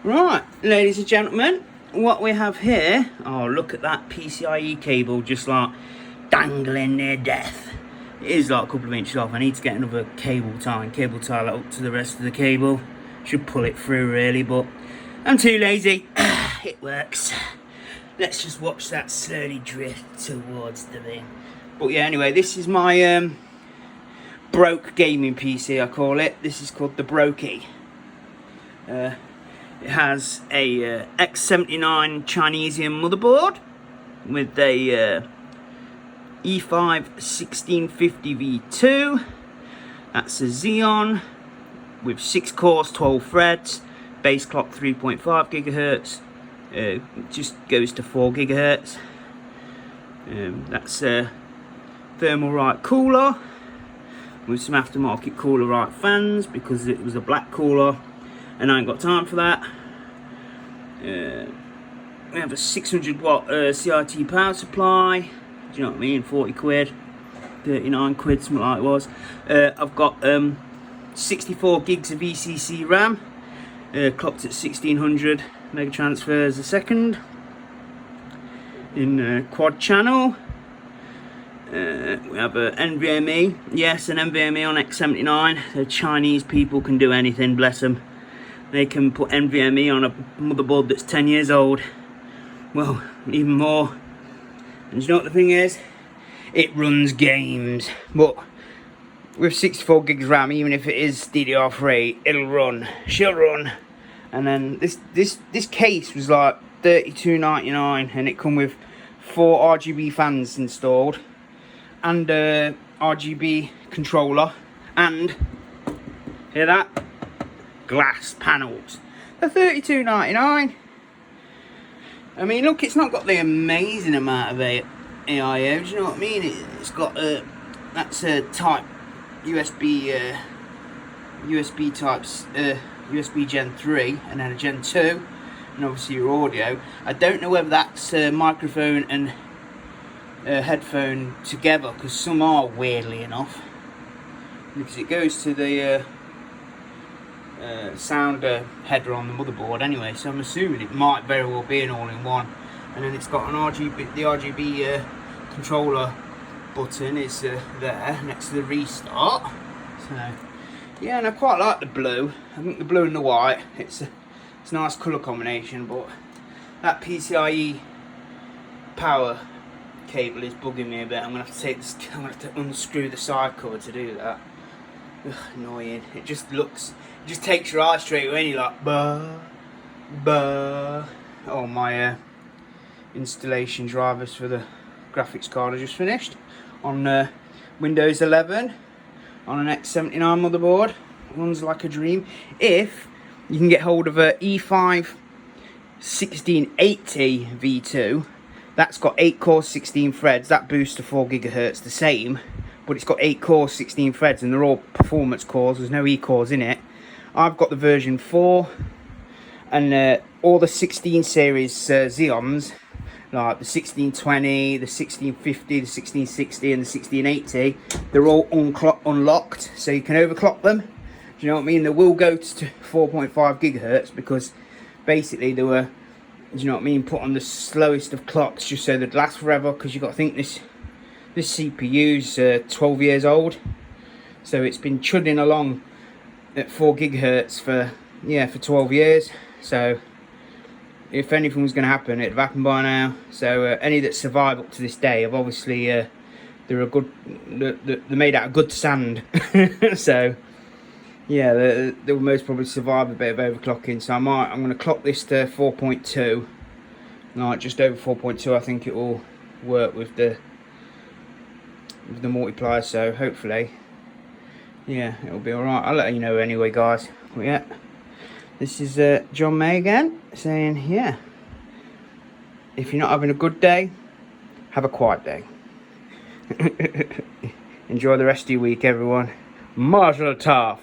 Right, ladies and gentlemen, what we have here, oh look at that PCIe cable just like dangling near death. It is like a couple of inches off. I need to get another cable tie that up to the rest of the cable. Should pull it through really, but I'm too lazy. It works. Let's just watch that slowly drift towards the thing. But yeah, anyway, this is my broke gaming PC, I call it. This is called the Brokey. It has a X79 Chinesium motherboard with a E5-1650V2. That's a Xeon with 6 cores, 12 threads, base clock 3.5 gigahertz. Just goes to 4 gigahertz. That's a Thermalright cooler with some aftermarket Coolerite fans because it was a black cooler and I ain't got time for that. We have a 600 watt CRT power supply. Do you know what I mean? 40 quid, 39 quid, something like it was. I've got 64 gigs of ECC RAM, clocked at 1600 mega transfers a second in quad channel. We have a nvme, yes, an nvme on X79. The Chinese people can do anything, bless them. They can put nvme on a motherboard that's 10 years old. Well, even more. And you know what the thing is? It runs games. But with 64 gigs RAM, even if it is DDR3, it'll run. She'll run. And then this case was like $32.99, and it come with 4 RGB fans installed and a RGB controller and, hear that? Glass panels. They're $32.99. I mean, look, it's not got the amazing amount of AIO. Do you know what I mean? It's got that's a type USB types USB Gen 3 and then a Gen 2, and obviously your audio. I don't know whether that's microphone and headphone together, because some are, weirdly enough, because it goes to the sound header on the motherboard anyway, so I'm assuming it might very well be an all-in-one. And then it's got an the RGB controller button is there next to the restart. So yeah, and I quite like the blue. I think the blue and the white, it's a nice colour combination, but that PCIe power cable is bugging me a bit. I'm gonna have to take this, I'm gonna have to unscrew the side cover to do that. Ugh, annoying. It just takes your eye straight away and you're like, bah, bah. Oh, my installation drivers for the graphics card are just finished on Windows 11 on an X79 motherboard. Runs like a dream. If you can get hold of a E5-1680 V2, that's got 8 cores, 16 threads. That boosts to 4 gigahertz, the same, but it's got 8 cores, 16 threads, and they're all performance cores. There's no E cores in it. I've got the version 4, and all the 16 series Xeons, like the 1620, the 1650, the 1660, and the 1680, they're all unlocked, so you can overclock them. Do you know what I mean? They will go to 4.5 gigahertz because basically they were, do you know what I mean, put on the slowest of clocks just so they'd last forever, because you've got to think this CPU's 12 years old, so it's been chudding along at 4 gigahertz for 12 years. So if anything was going to happen, it'd have happened by now. So any that survive up to this day have obviously they're made out of good sand. So yeah, they will most probably survive a bit of overclocking. So I'm going to clock this to 4.2, like just over 4.2. I think it will work with the multiplier, so hopefully, yeah, it'll be alright. I'll let you know anyway, guys. But yeah, this is John May again, saying, yeah, if you're not having a good day, have a quiet day. Enjoy the rest of your week, everyone. Mazel tov.